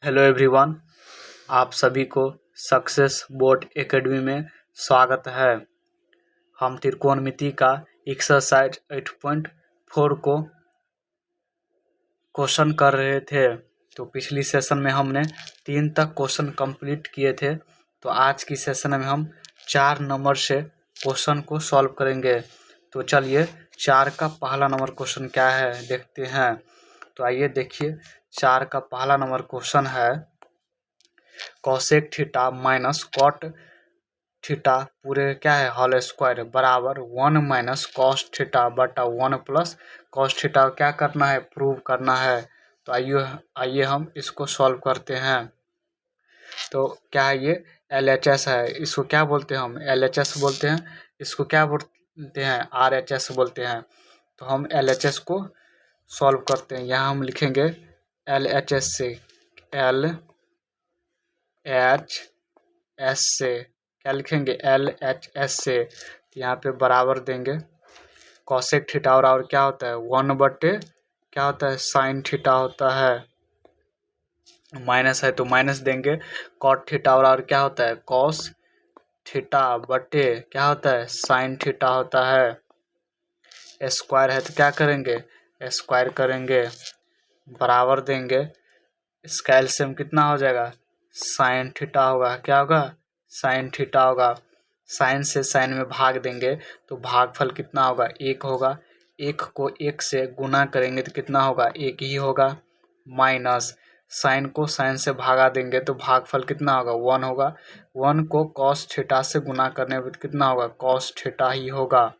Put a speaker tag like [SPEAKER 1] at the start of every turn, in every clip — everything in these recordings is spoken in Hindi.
[SPEAKER 1] हेलो एवरीवन, आप सभी को सक्सेस बोर्ड एकेडमी में स्वागत है। हम त्रिकोणमिति का एक्सरसाइज 8.4 को क्वेश्चन कर रहे थे। तो पिछली सेशन में हमने 3 तक क्वेश्चन कंप्लीट किए थे। तो आज की सेशन में हम 4 नंबर से क्वेश्चन को सॉल्व करेंगे। तो चलिए 4 का पहला नंबर क्वेश्चन क्या है देखते हैं। तो आइए देखिए, 4 का पहला नंबर क्वेश्चन है cosec theta minus cot theta पूरे क्या है होल स्क्वायर बराबर 1 माइनस कॉस थीटा बटा 1 प्लस कॉस थीटा क्या करना है, प्रूव करना है। तो आइए हम इसको सॉल्व करते हैं। तो क्या है ये LHS है, इसको क्या बोलते हैं हम LHS बोलते हैं। इसको क्या बोलते हैं RHS बोलते हैं। तो हम LHS को सॉल्व करते हैं। यहाँ हम लिखेंगे LHS से LHS से क्या लिखेंगे LHS से। यहाँ पे बराबर देंगे कॉसेक थीटा और क्या होता है 1/, क्या होता है साइन थीटा होता है, माइनस है तो माइनस देंगे। कॉट थीटा और क्या होता है कॉस थीटा बटे क्या होता है साइन थीटा होता है। स्क्वायर है तो क्या करेंगे स्क्वायर करेंगे, बराबर देंगे। इसका एलसीएम कितना हो जाएगा साइन थीटा होगा, क्या होगा साइन थीटा होगा। साइन से साइन में भाग देंगे तो भागफल कितना होगा 1 होगा। 1 को 1 से गुना करेंगे तो कितना होगा 1 ही होगा। माइनस साइन को साइन से भागा देंगे तो भागफल कितना होगा 1 होगा। 1 को कॉस थीटा से गुना करने पर कितना होगा कॉस थीटा ही होगा।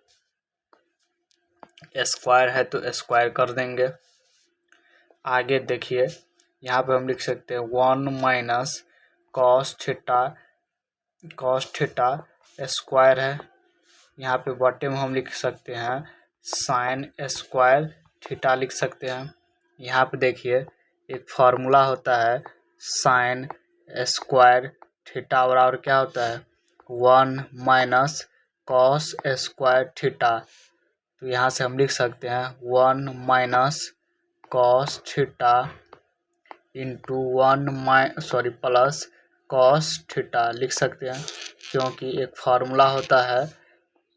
[SPEAKER 1] स्क्वायर है तो स्क्वायर कर देंगे। आगे देखिए, यहाँ पे हम लिख सकते हैं 1 माइनस कॉस थीटा स्क्वायर है। यहाँ पे बटे में हम लिख सकते हैं साइन स्क्वायर थीटा लिख सकते हैं। यहाँ पे देखिए एक फार्मूला होता है साइन स्क्वायर थीटा और क्या होता है 1 माइनस कॉस स्क्वायर थीटा। तो यहाँ से हम लिख सकते हैं 1 minus cos theta into plus cos theta लिख सकते हैं, क्योंकि एक फार्मूला होता है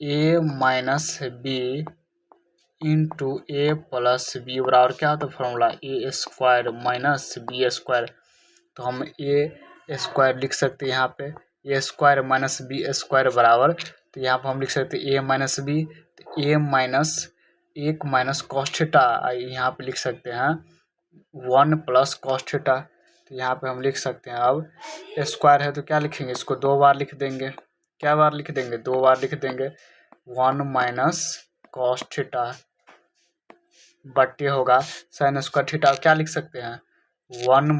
[SPEAKER 1] a minus B into A plus B बराबर क्या होता है formula A square minus B square. तो हम ए स्क्वायर लिख सकते हैं यहाँ पे A square minus B square बराबर। तो यहाँ पर हम लिख सकते हैं ए माइनस बी, तो ए माइनस 1 माइनस कॉस थीटा यहाँ पे लिख सकते हैं 1 प्लस कॉस थीटा। तो यहाँ पे हम लिख सकते हैं अब स्क्वायर है तो क्या लिखेंगे इसको 2 बार लिख देंगे। क्या बार लिख देंगे 2 बार लिख देंगे। 1 माइनस कॉस थीटा बट्टे होगा साइन स्क्वायर थीटा, क्या लिख सकते हैं 1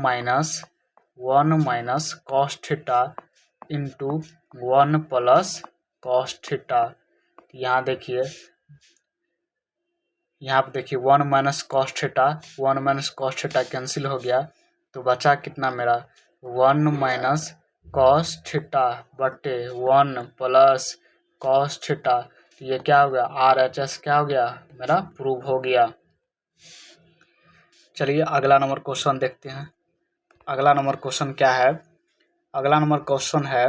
[SPEAKER 1] minus cos theta into 1 plus cos theta. यहाँ देखिए 1 माइनस कॉस थीटा कैंसिल हो गया। तो बचा कितना मेरा 1 माइनस कॉस थीटा बटे 1 प्लस कॉस थीटा। तो ये क्या हो गया RHS क्या हो गया मेरा प्रूव हो गया। चलिए अगला नंबर क्वेश्चन देखते हैं। अगला नंबर क्वेश्चन क्या है, अगला नंबर क्वेश्चन है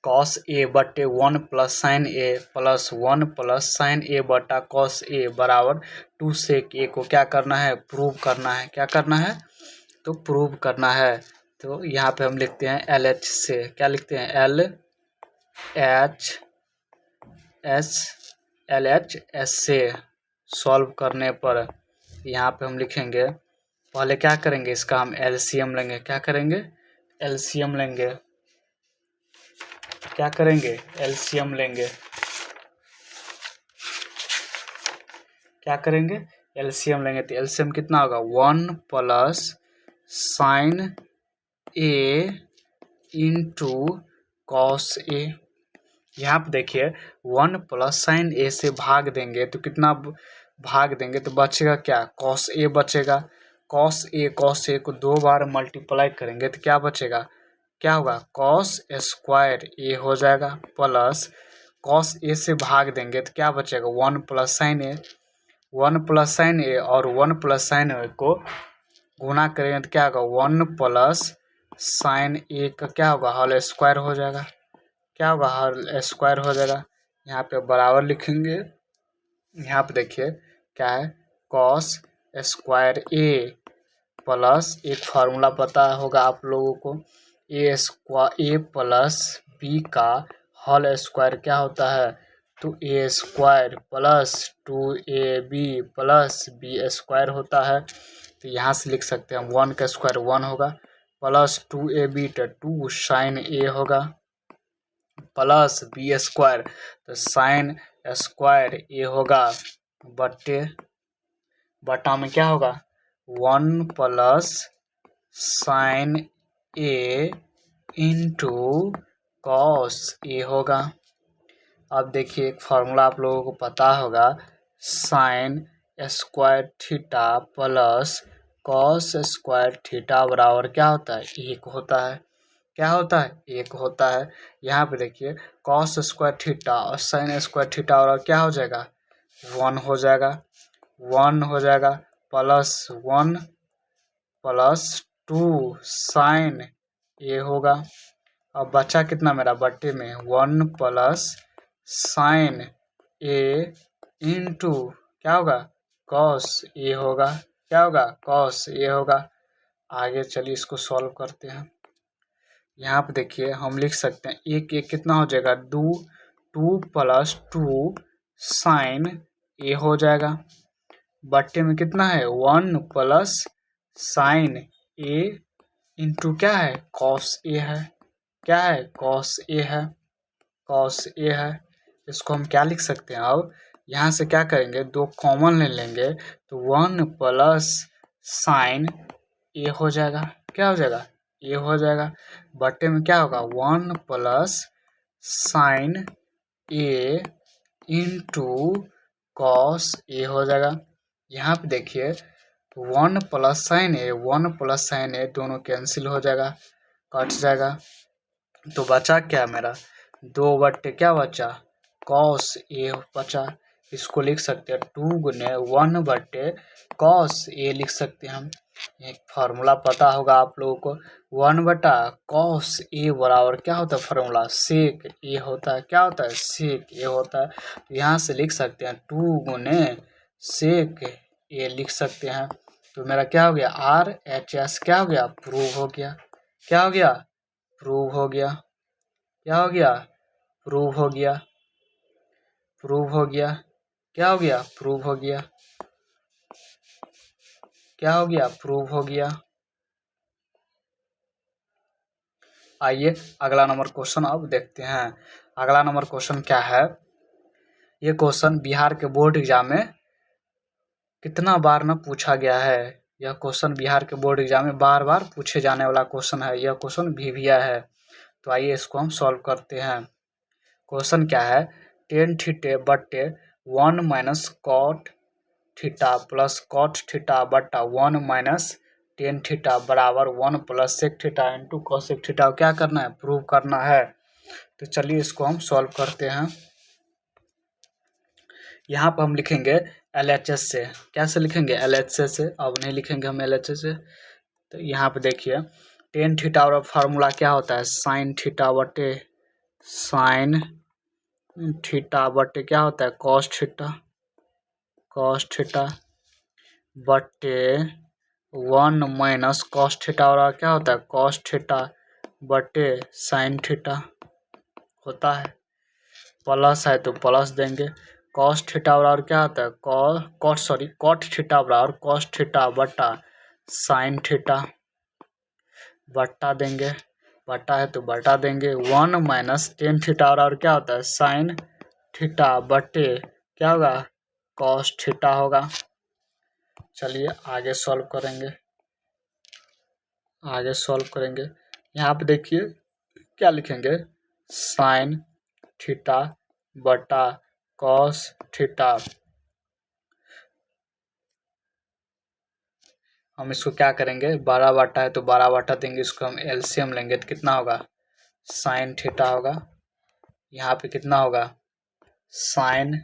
[SPEAKER 1] कॉस ए बटे 1 प्लस साइन ए प्लस 1 प्लस साइन ए बटा कॉस ए बराबर 2 सेक ए को क्या करना है प्रूव करना है। क्या करना है तो प्रूव करना है। तो यहाँ पे हम लिखते हैं LH से, क्या लिखते हैं LHS से सॉल्व करने पर यहाँ पे हम लिखेंगे, पहले क्या करेंगे इसका हम LCM लेंगे। क्या करेंगे LCM लेंगे, क्या करेंगे LCM लेंगे। क्या करेंगे LCM लेंगे तो LCM कितना होगा 1 plus sign A into cos A. यहाँ पे देखिए 1 प्लस साइन ए से भाग देंगे तो कितना भाग देंगे तो बचेगा क्या कॉस ए बचेगा। कॉस ए को 2 बार मल्टीप्लाई करेंगे तो क्या बचेगा, क्या होगा कॉस स्क्वायर ए हो जाएगा प्लस कॉस ए से भाग देंगे तो क्या बचेगा 1 प्लस साइन ए। 1 प्लस साइन ए और 1 प्लस साइन ए को गुना करेंगे तो क्या होगा 1 प्लस साइन ए का क्या होगा होल स्क्वायर हो जाएगा। क्या होगा होल स्क्वायर हो जाएगा। यहाँ पे बराबर लिखेंगे। यहाँ पे देखिए क्या है कॉस स्क्वायर ए प्लस एक फार्मूला पता होगा आप लोगों को ए प्लस बी का होल स्क्वायर क्या होता है तो A square plus 2ab plus B square होता है। तो यहाँ से लिख सकते हैं 1 का स्क्वायर 1 होगा प्लस 2ab तो 2 साइन ए होगा प्लस बी स्क्वायर तो साइन स्क्वायर ए होगा बटा में क्या होगा 1 plus sign A into cos A होगा। अब देखिए एक फार्मूला आप लोगों को पता होगा sine square theta plus cos square theta बराबर क्या होता है 1 होता है। क्या होता है 1 होता है। यहाँ पे देखिए कॉस स्क्वायर थीटा और साइन स्क्वायर थीटा और क्या हो जाएगा 1 हो जाएगा 1 हो जाएगा प्लस 1 प्लस 2 साइन ए होगा। अब बचा कितना मेरा बट्टे में 1 प्लस साइन ए इंटू क्या होगा कॉस ए होगा। क्या होगा कॉस ए होगा। आगे चलिए इसको सॉल्व करते हैं। यहाँ पे देखिए हम लिख सकते हैं एक एक कितना हो जाएगा 2 प्लस 2 साइन ए हो जाएगा बट्टे में कितना है 1 प्लस साइन ए इंटू क्या है कॉस ए है। क्या है कॉस ए है कॉस ए है। इसको हम क्या लिख सकते हैं अब यहाँ से क्या करेंगे 2 कॉमन ले लेंगे तो 1 प्लस साइन ए हो जाएगा। क्या हो जाएगा ए हो जाएगा बट्टे में क्या होगा 1 plus sign A into cos A हो जाएगा। यहाँ पे देखिए 1 प्लस साइन ए दोनों कैंसिल हो जाएगा कट जाएगा। तो बचा क्या मेरा 2 बट्टे क्या बचा कॉस ए बचा। इसको लिख सकते हैं 2 गुने 1 बट्टे कॉस ए लिख सकते हैं हम। एक फार्मूला पता होगा आप लोगों को 1 बटा कॉस ए बराबर क्या होता है फार्मूला सेक ए होता है। क्या होता है सेक ए होता है। यहाँ से लिख सकते हैं 2 गुने सेक ए लिख सकते हैं। तो मेरा क्या हो गया RHS क्या हो गया प्रूव हो गया। क्या हो गया प्रूव हो गया। क्या हो गया प्रूव हो गया। प्रूव हो गया। क्या हो गया प्रूव हो गया। क्या हो गया प्रूव हो गया। आइए अगला नंबर क्वेश्चन अब देखते हैं। अगला नंबर क्वेश्चन क्या है। ये क्वेश्चन बिहार के बोर्ड एग्जाम में कितना बार न पूछा गया है। यह क्वेश्चन बिहार के बोर्ड एग्जाम में बार बार पूछे जाने वाला क्वेश्चन है। यह क्वेश्चन भिविया है। तो आइए इसको हम सॉल्व करते हैं। क्वेश्चन क्या है टेन थीटे बट्टे 1 minus cot theta plus cot theta बट्टा 1 माइनस टेन थीटा बराबर 1 plus sec theta into cosec theta क्या करना है प्रूव करना है। तो चलिए इसको हम सॉल्व करते हैं। यहाँ पर हम लिखेंगे LHS से। कैसे लिखेंगे LHS से। अब नहीं लिखेंगे हम LHS से। तो यहाँ पे देखिए टेन थीटा और फार्मूला क्या होता है साइन थीटा बटे क्या होता है कॉस थीटा बटे 1 माइनस कॉस थीटा और क्या होता है कॉस थीटा बटे साइन थीटा होता है। प्लस है तो प्लस देंगे कॉस थीटा बराबर क्या होता है कॉट थीटा बराबर कॉस थीटा बटा साइन थीटा बट्टा देंगे बटा है तो बटा देंगे 1 माइनस टेन थीटा बराबर क्या होता है साइन थीटा बटे क्या होगा कॉस थीटा होगा। चलिए आगे सॉल्व करेंगे। यहाँ पे देखिए क्या लिखेंगे साइन थीटा बटा कॉस थीटा। हम इसको क्या करेंगे 12 बटा है तो 12 बटा देंगे। इसको हम एलसीएम लेंगे तो कितना होगा साइन थीटा होगा। यहाँ पे कितना होगा sign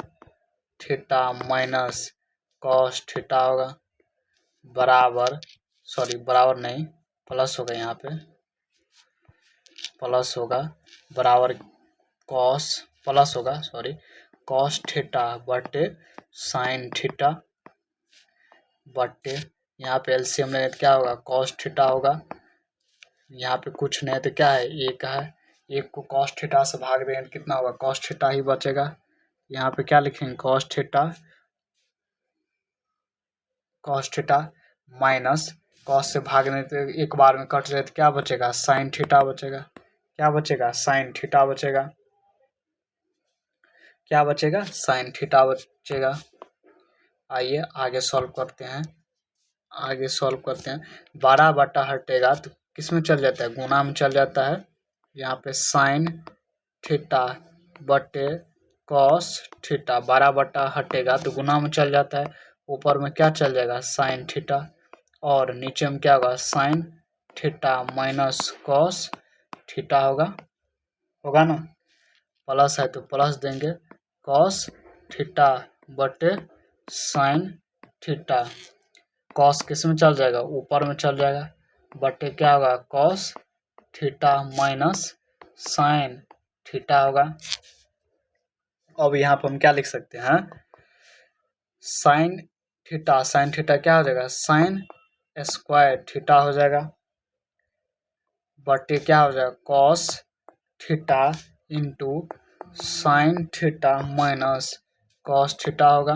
[SPEAKER 1] theta minus cos theta होगा बराबर सॉरी बराबर नहीं, प्लस होगा, यहाँ पे प्लस होगा, बराबर कॉस प्लस होगा, सॉरी कॉस थीटा बटे साइन थीटा बटे, यहाँ पे एलसीएम लेंगे तो क्या होगा, कॉस थीटा होगा। यहाँ पे कुछ नहीं तो क्या है, एक है, एक को कॉस थीटा से भाग देंगे तो कितना होगा, कॉस थीटा ही बचेगा। यहाँ पे क्या लिखेंगे, कॉस थीटा माइनस कॉस से भागने तो एक बार में कट जाए तो क्या बचेगा, साइन थीटा बचेगा। क्या बचेगा, साइन थीटा बचेगा। क्या बचेगा, साइन थीटा बचेगा। आइए आगे सॉल्व करते हैं। 12 बटा हटेगा तो किस में चल जाता है, गुना में चल जाता है। यहाँ पे साइन थीटा बटे कॉस थीटा, 12 बटा हटेगा तो गुना में चल जाता है। ऊपर में क्या चल जाएगा, साइन थीटा, और नीचे में क्या होगा, sign theta minus cos theta होगा ना। प्लस है तो प्लस देंगे, कॉस थीटा बटे साइन थीटा, कॉस किस में चल जाएगा, ऊपर में चल जाएगा, बटे क्या होगा, cos theta minus sine theta होगा। अब यहाँ पर हम क्या लिख सकते हैं, साइन थीटा क्या हो जाएगा, साइन स्क्वायर थीटा हो जाएगा, बटे क्या हो जाएगा, cos theta into sine theta minus cos theta होगा।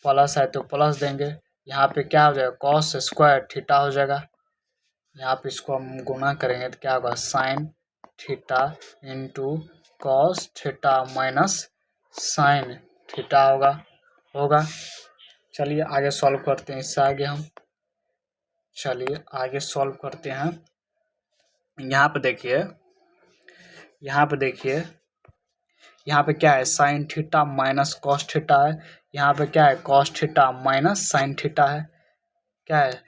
[SPEAKER 1] प्लस है तो प्लस देंगे, यहाँ पे क्या हो जाएगा, कॉस स्क्वायर थीटा हो जाएगा। यहाँ पे इसको हम गुना करेंगे तो क्या होगा, sine theta into cos theta minus sine theta होगा। चलिए आगे सॉल्व करते हैं, इससे आगे हम चलिए आगे सॉल्व करते हैं। यहाँ पे देखिए, यहाँ पे क्या है, sign theta minus cos theta है। यहाँ पे क्या है, cos theta minus sine theta है। क्या है,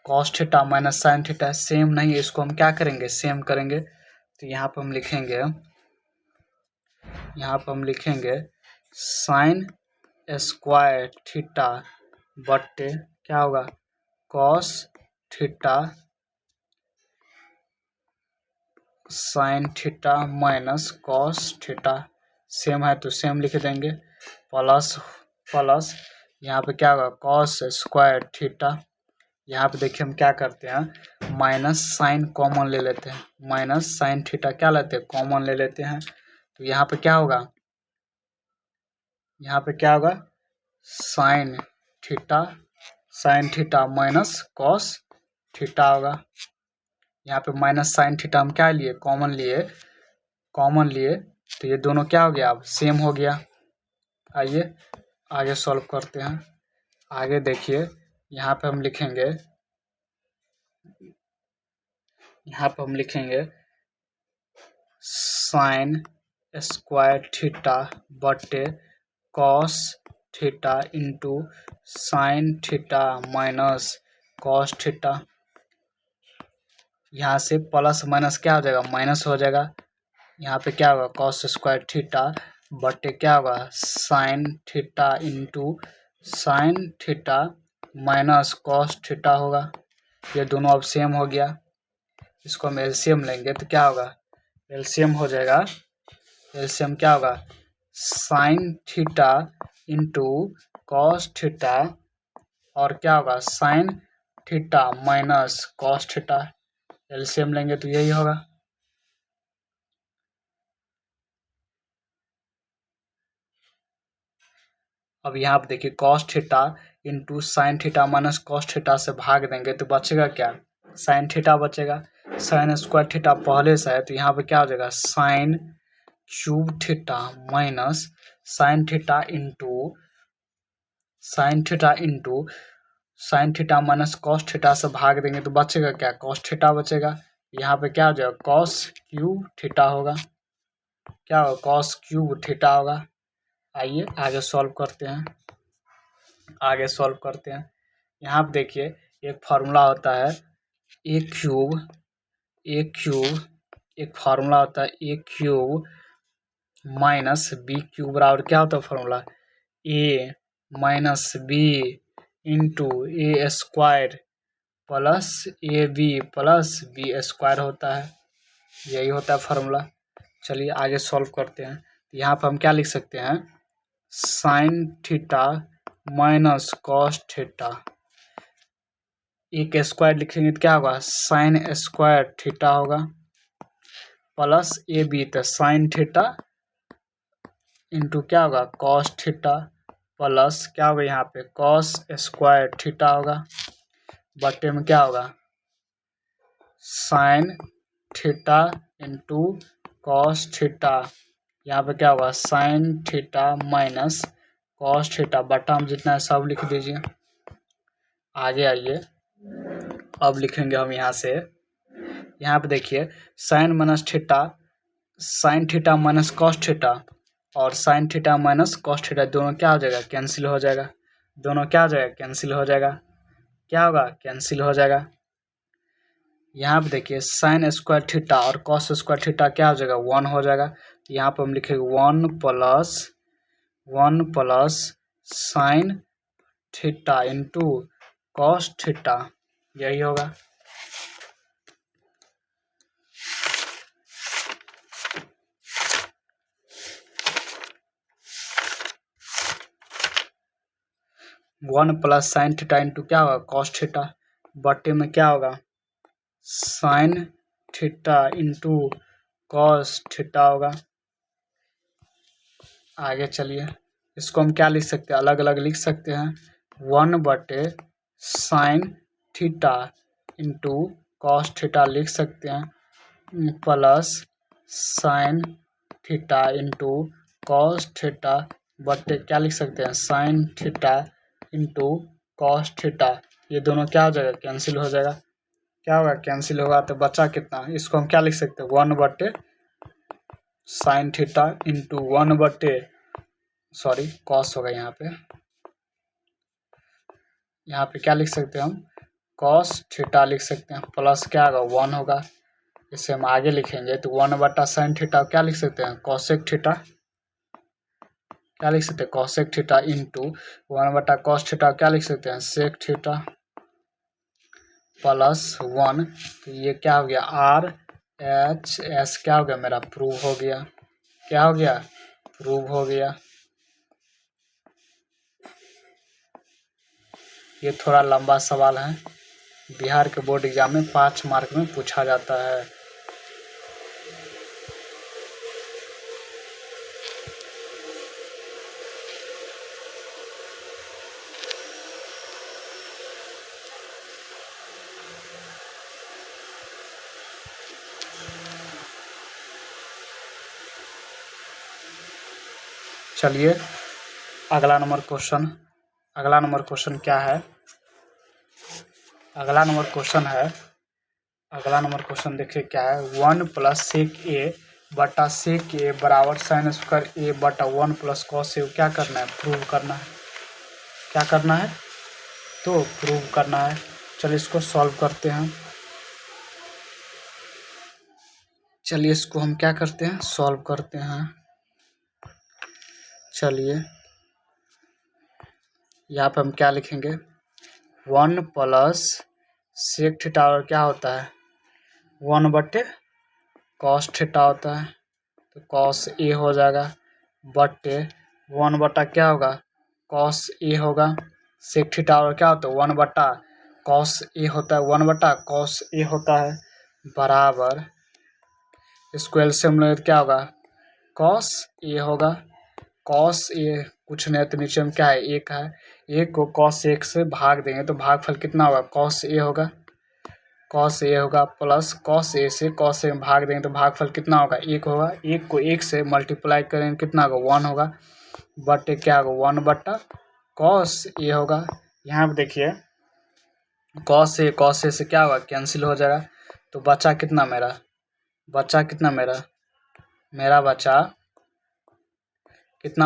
[SPEAKER 1] cos theta minus sine theta है। सेम नहीं है, इसको हम क्या करेंगे, सेम करेंगे। तो यहाँ पे हम लिखेंगे साइन स्क्वायर थीटा बटे क्या होगा, cos theta sine theta minus cos theta. Same है तो सेम लिख देंगे, प्लस यहाँ पे क्या होगा, कॉस स्क्वायर थीटा। यहाँ पे देखिए हम क्या करते हैं, माइनस साइन कॉमन ले लेते हैं, माइनस साइन थीटा क्या लेते हैं, कॉमन ले लेते हैं। तो यहाँ पे क्या होगा, sign theta minus cos theta होगा। यहाँ पे माइनस साइन थीटा हम क्या लिए, कॉमन लिए, तो ये दोनों क्या हो गया, अब सेम हो गया। आइए आगे सॉल्व करते हैं। आगे देखिए, यहाँ पे हम लिखेंगे साइन स्क्वायर थीटा बटे cos theta into sine theta minus cos theta. यहाँ से प्लस माइनस क्या हो जाएगा, माइनस हो जाएगा। यहाँ पे क्या होगा, कॉस स्क्वायर थीटा बटे क्या होगा, sine theta into sine theta minus cos theta होगा। ये दोनों अब सेम हो गया। इसको हम एलसीएम लेंगे तो क्या होगा, एलसीएम हो जाएगा, एलसीएम क्या होगा, sine theta into cos theta और क्या होगा, sign theta minus cos theta. LCM लेंगे तो यही होगा। अब यहाँ पे देखिए, cos theta into sine theta minus cos theta से भाग देंगे तो बचेगा क्या, साइन थीटा बचेगा। साइन स्क्वायर थीटा पहले से है तो यहाँ पे क्या हो जाएगा, sine cube theta minus sine theta into sine theta minus cos theta से भाग देंगे तो बचेगा क्या, कॉस थीटा बचेगा। यहाँ पे क्या हो जाएगा, कॉस क्यूब थीटा होगा। क्या होगा, कॉस क्यूब थीटा होगा। आइए आगे सॉल्व करते हैं। यहाँ पे देखिए, एक फार्मूला होता है ए क्यूब, एक फार्मूला होता है A cube minus B cube बराबर क्या होता है formula, A minus B into A square plus A B plus B square होता है। यही होता है फार्मूला। चलिए आगे सॉल्व करते हैं। यहाँ पर हम क्या लिख सकते हैं, sign theta minus cos theta, एक स्क्वायर लिखेंगे तो क्या होगा, साइन स्क्वायर थीटा होगा, प्लस ए बी तो साइन थीटा इंटू क्या होगा कॉस थीटा, प्लस क्या होगा यहाँ पे कॉस स्क्वायर थीटा होगा, बटे में क्या होगा sine theta into cos theta, यहाँ पे क्या होगा sign theta minus cos theta, बटा में जितना है सब लिख दीजिए। आगे आइए, अब लिखेंगे हम यहाँ से, यहाँ पे देखिए sine minus theta, sine theta minus cos theta और sine theta minus cos theta दोनों क्या हो जाएगा, कैंसिल हो जाएगा। दोनों क्या हो जाएगा, कैंसिल हो जाएगा। क्या होगा, कैंसिल हो जाएगा। यहाँ पे देखिए साइन स्क्वायर थीटा और कॉस स्क्वायर थीटा क्या हो जाएगा, 1 हो जाएगा। यहाँ पर हम लिखेंगे 1 plus sine theta into cos theta, यही होगा। One plus sine theta into क्या होगा कॉस थीटा, बटे में क्या होगा sine theta into cos theta होगा। आगे चलिए, इसको हम क्या लिख सकते हैं, अलग अलग लिख सकते हैं। 1 बटे sine theta into cos theta लिख सकते हैं, plus sine theta into cos theta बटे क्या लिख सकते हैं sine theta into cos theta, ये दोनों क्या हो जाएगा, कैंसिल हो जाएगा। क्या होगा, कैंसिल होगा तो बचा कितना, इसको हम क्या लिख सकते हैं 1 बटे साइन थीटा इंटू 1 बटे सॉरी कॉस होगा यहाँ पे क्या लिख सकते हैं हम कॉस थीटा लिख सकते हैं, प्लस क्या होगा 1 होगा। इसे हम आगे लिखेंगे तो 1 बटा साइन थीटा क्या लिख सकते हैं कॉसेक थीटा, क्या लिख सकते हैं कॉसेक थीटा इंटू 1 बटा कॉस थीटा क्या लिख सकते हैं सेक थीटा, प्लस 1, तो ये क्या हो गया आर एच एस क्या हो गया मेरा प्रूव हो गया। क्या हो गया, प्रूव हो गया। ये थोड़ा लंबा सवाल है, बिहार के बोर्ड एग्जाम में 5 मार्क में पूछा जाता है। चलिए अगला नंबर क्वेश्चन क्या है, अगला नंबर क्वेश्चन देखिए क्या है, 1 प्लस सेक ए बटा सेक ए बराबर साइन स्क्वायर ए बटा 1 प्लस कॉस ए, क्या करना है, प्रूव करना है। क्या करना है, तो प्रूव करना है। चलिए इसको सॉल्व करते हैं। चलिए इसको हम क्या करते हैं, सॉल्व करते हैं। चलिए यहाँ पे हम क्या लिखेंगे, 1 प्लस सेक थीटा और क्या होता है 1 बटे कॉस थीटा होता है, तो कॉस ए हो जाएगा, बटे 1 बटा क्या होगा कॉस ए होगा, सेक थीटा और क्या होता है 1 बटा कॉस ए होता है, 1 बटा कॉस ए होता है, बराबर इसको एलसीएम लेंगे तो क्या होगा कॉस ए होगा। कॉस ए कुछ नहीं तो नीचे में क्या है एक है, एक को कॉस एक से भाग देंगे तो भागफल कितना होगा कॉस ए होगा, कॉस ए होगा प्लस कॉस ए से कॉस ए में भाग देंगे तो भागफल कितना होगा एक होगा, एक को एक से मल्टीप्लाई करेंगे कितना होगा 1 होगा, बटे क्या होगा 1 बटा कॉस ए होगा। यहाँ पे देखिए कॉस ए से क्या होगा कैंसिल हो जाएगा, तो बचा कितना मेरा बचा कितना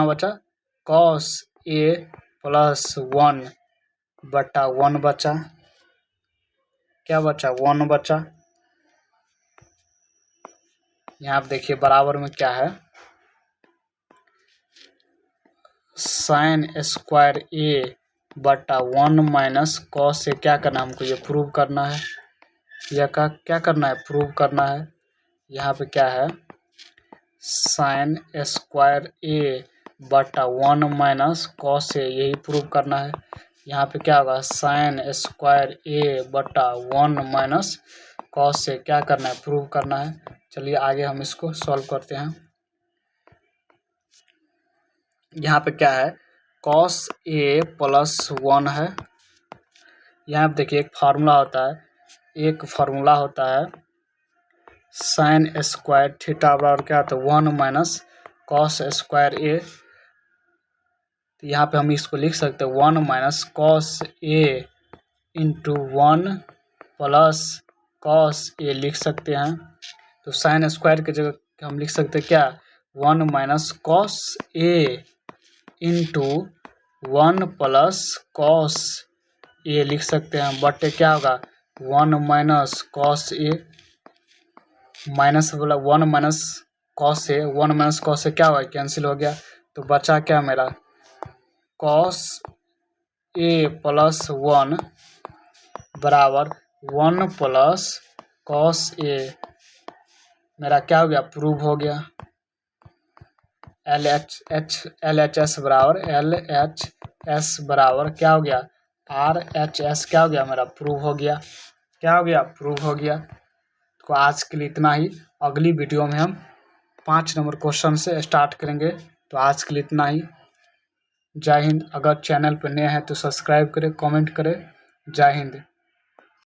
[SPEAKER 1] बचा कॉस ए प्लस 1 बटा 1 बचा, क्या बचा 1 बचा। यहाँ पे देखिए बराबर में क्या है साइन स्क्वायर ए बटा 1 माइनस कॉस ए क्या करना है हमको, ये प्रूव करना है। यह का क्या करना है, प्रूव करना है। यहाँ पे क्या है, साइन स्क्वायर ए बटा 1 माइनस कॉस ए, यही प्रूव करना है। यहाँ पे क्या होगा, साइन स्क्वायर ए बटा 1 माइनस कॉस ए क्या करना है, प्रूव करना है। चलिए आगे हम इसको सॉल्व करते हैं। यहाँ पे क्या है, कॉस ए प्लस 1 है। यहाँ पे देखिए एक फार्मूला होता है, साइन स्क्वायर थीटा बराबर क्या होता है 1 माइनस कॉस स्क्वायर ए। तो यहाँ पे हम इसको लिख सकते हैं 1 minus cos A into 1 plus cos A लिख सकते हैं। तो साइन स्क्वायर की जगह हम लिख सकते हैं क्या, 1 minus cos A into 1 plus cos A लिख सकते हैं, बटे क्या होगा 1 माइनस कॉस ए, माइनस बोला 1 minus cos A, 1 minus cos A क्या हुआ, कैंसिल हो गया। तो बचा क्या मेरा, कॉस ए प्लस 1 बराबर 1 प्लस कॉस ए, मेरा क्या हो गया, प्रूव हो गया। LHS बराबर क्या हो गया, RHS क्या हो गया, मेरा प्रूव हो गया। क्या हो गया, प्रूव हो गया। तो आज के लिए इतना ही। अगली वीडियो में हम 5 नंबर क्वेश्चन से स्टार्ट करेंगे। तो आज के लिए इतना ही। जय हिंद। अगर चैनल पर नए हैं तो सब्सक्राइब करें, कमेंट करें। जय हिंद।